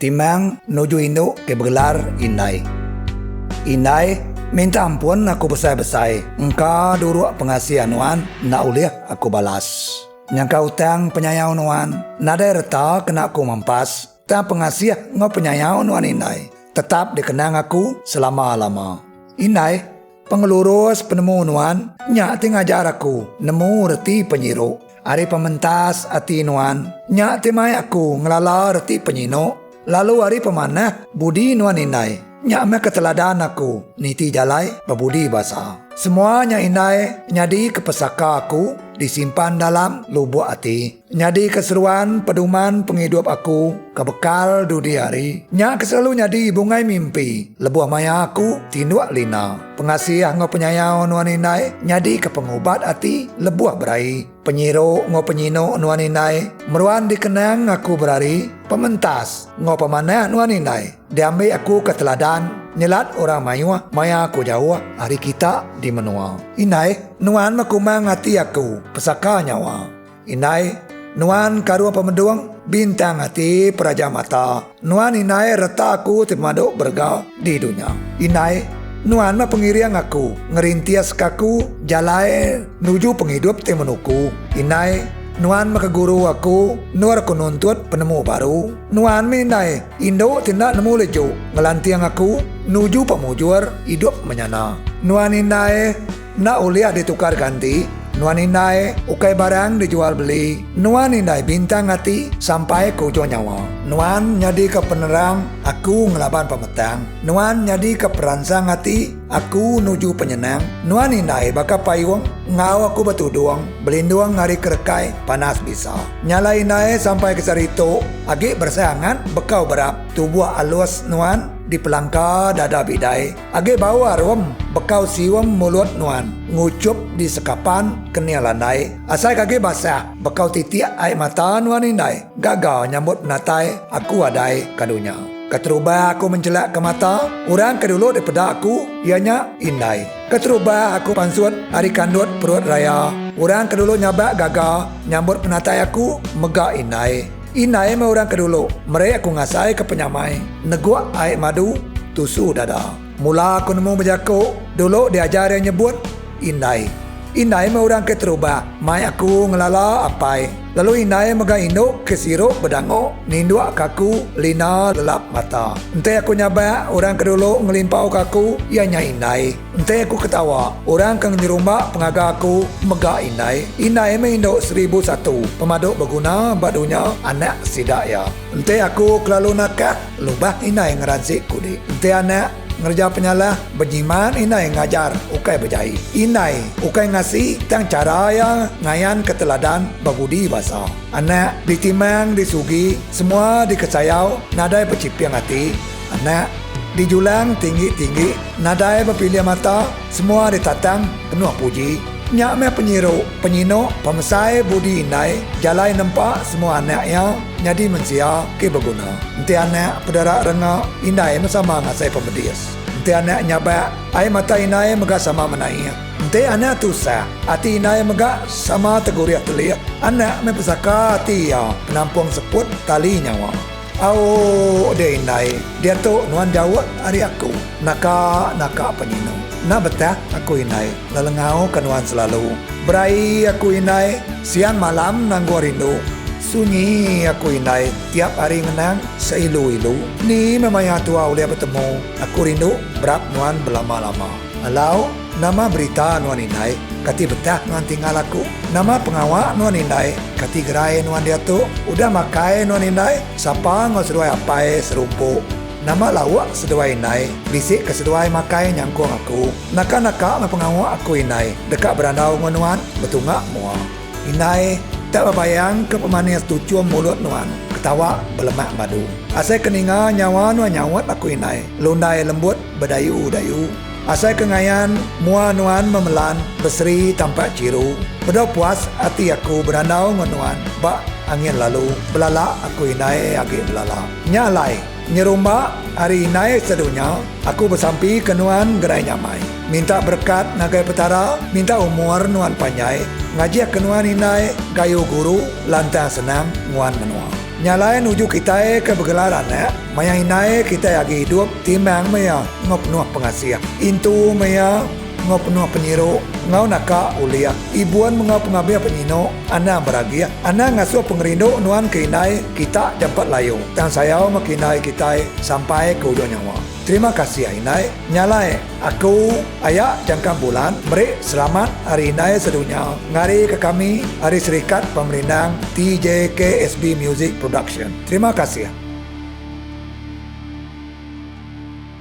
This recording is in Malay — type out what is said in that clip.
timang nuju induk ke bergelar Inai. Inai, minta ampun aku besar-besar. Engkau duruk pengasihan Nuan, nak ulih aku balas. Nyangka utang penyayang Nuan, nadai reta kena aku mampas. Tak pengasih ngau penyayang Nuan Inai. Tetap dikenang aku selama-lama. Inai, pengelurus penemu Nuan, nyak ti ngajar aku, nemu reti penyiru. Hari pementas hati Nuan, nyak ti mai aku ngelala reti penyino. Lalu hari pemanah budi Nuan Inai. Nyak me keteladan aku, niti jalai berbudi bahasa. Semuanya Inai nyadi kepesaka aku disimpan dalam lubuk hati. Nyadi keseruan pedoman penghidup aku kebekal dudi hari. Nyak selalu nyadi bungai mimpi lebuh maya aku tinduak lina. Pengasih ngau penyayang Nuan Inai nyadi kepengobat hati lebuh berai. Penyiru ngau penyino Nuan Inai meruan dikenang aku berari. Pementas ngau pemanah Nuan Inai diambil aku keteladan nyelat orang mayuah maya aku jauh hari kita di menua. Inai Nuan makumang hati aku pesaka nyawa. Inai Nuan karua pemeduang bintang hati peraja mata. Nuan Inai reta aku termaduk bergau di dunia. Inai Nuan ma pengiriang aku ngerintias kaku jalai nuju penghidup temenuku. Inai Nuan maka guru aku nuar aku nuntut penemu baru. Nuan minai Indo tindak nemu leju ngelantiang aku nuju pemujur hidup menyana. Nuan Inai nak uliah ditukar ganti. Nuan Inai ukai barang dijual beli. Nuan Inai bintang hati sampai ke ujung nyawa. Nuan nyadi ke penerang aku ngelaban pemetang. Nuan nyadi ke perangsang hati aku nuju penyenang. Nuan Inai baka payung ngau aku betuduang belinduang ngari kerekai panas bisa. Nyala Inai sampai ke sarito agi bersayangan bekau berap tubuh alus Nuan di pelangka dada bidai. Age bawa rom bekau siwam mulut Nuan ngucup di sekapan kenia landai. Asai kage basah bekau titik air mata Nuan Inai gagal nyambut menatai aku adai kadunya. Keterubah aku menjelak ke mata orang kedulu daripada aku ianya Inai. Keterubah aku pansut hari kandut perut raya. Orang kedulu nyabak gagal nyambut menatai aku megak Inai. Inai me orang kedulu mereka aku ngasai ke penyamai neguak air madu tusu dada. Mula aku nemu berjaku dulu diajar yang nyebut Inai. Inai me orang keterubah mai aku ngelala apai. Lalu Inai mega induk ke siruk bedango ninduak kaku lina lelap mata. Ente aku nyabak orang kedulu ngelimpau kaku ianya Inai. Ente aku ketawa orang kang nyerumba pengaga aku mega Inai. Inai me induk 1001 pemaduk berguna badunya anak sidak ya. Ente aku kelalu nakah lubah Inai ngeransik kudi. Ente anak ngerja penyalah berjiman Inai ngajar ukai berjai. Inai ukai ngasih tang cara yang ngayan keteladan babudi bahasa. Anak ditimang disugi semua dikesayau nadai pecipiang hati. Anak dijulang tinggi-tinggi nadai berpilih mata semua ditatang penuh puji. Nyak me penyiru penyino pemesai budi Inai jalai nampak semua anaknya nyadi mensia ke berguna. Ente anak pedarak rengak Inai sama ngasai pemedis. Ente anak nyabak air mata Inai mega sama menaik. Ente anak tusah hati Inai mega sama teguriak telik. Anak me pesaka hati ya penampung seput tali nyawa. Au de Inai dia tu Nuan jawab hari aku naka penyino. Nak betah aku Inai lelengau kenuan selalu. Berai aku Inai siang malam nanggu rindu. Sunyi aku Inai tiap hari ngenang seilu-ilu. Ni memang yang tua ulia bertemu. Aku rindu berap Nuan berlama-lama. Alau nama berita Nuan Inai kati betah Nuan tinggal aku. Nama pengawak Nuan Inai kati gerai Nuan dia tu udah makai Nuan Inai sapa ngoseruai apai serumpuk. Nama lawak seduai Inai bisik ke seduai makai nyangkung aku. Naka-naka mapengawak aku Inai dekat berandau Nuan betungak mua. Inai tak berbayang ke pemanis tujuan mulut Nuan ketawa berlemak madu. Asai keninga nyawa Nuan nyawat aku Inai lundai lembut berdayu-dayu. Asai kengayan mua Nuan memelan berseri tampak ciru. Bedau puas hati aku berandau Nuan bak angin lalu belala aku Inai agi belala. Nyalai nyerumba hari Inai sedunya aku bersampi ke Nuan gerai nyamai. Minta berkat nagai petara, minta umur Nuan panjai. Ngajak ke Nuan Inai gayu guru lantang senang Nuan menua. Nyalain uju kita ke begelaran ya. Maya inai kita lagi hidup timang maya ngop nuah pengasih. Intu maya ngop nuah penyiru ngau naka ulia. Ibuan mengau pengabia penyino ana beragia. Ana ngasuh pengerindo nuan ke inai kita dapat layu. Dan saya makinai kita sampai ke ujung nyawa. Terima kasih Inai. Nyalai aku ayak jangka bulan. Meri selamat hari Inai sedunia. Ngari ke kami Hari Serikat Pemerintah TJKSB Music Production. Terima kasih.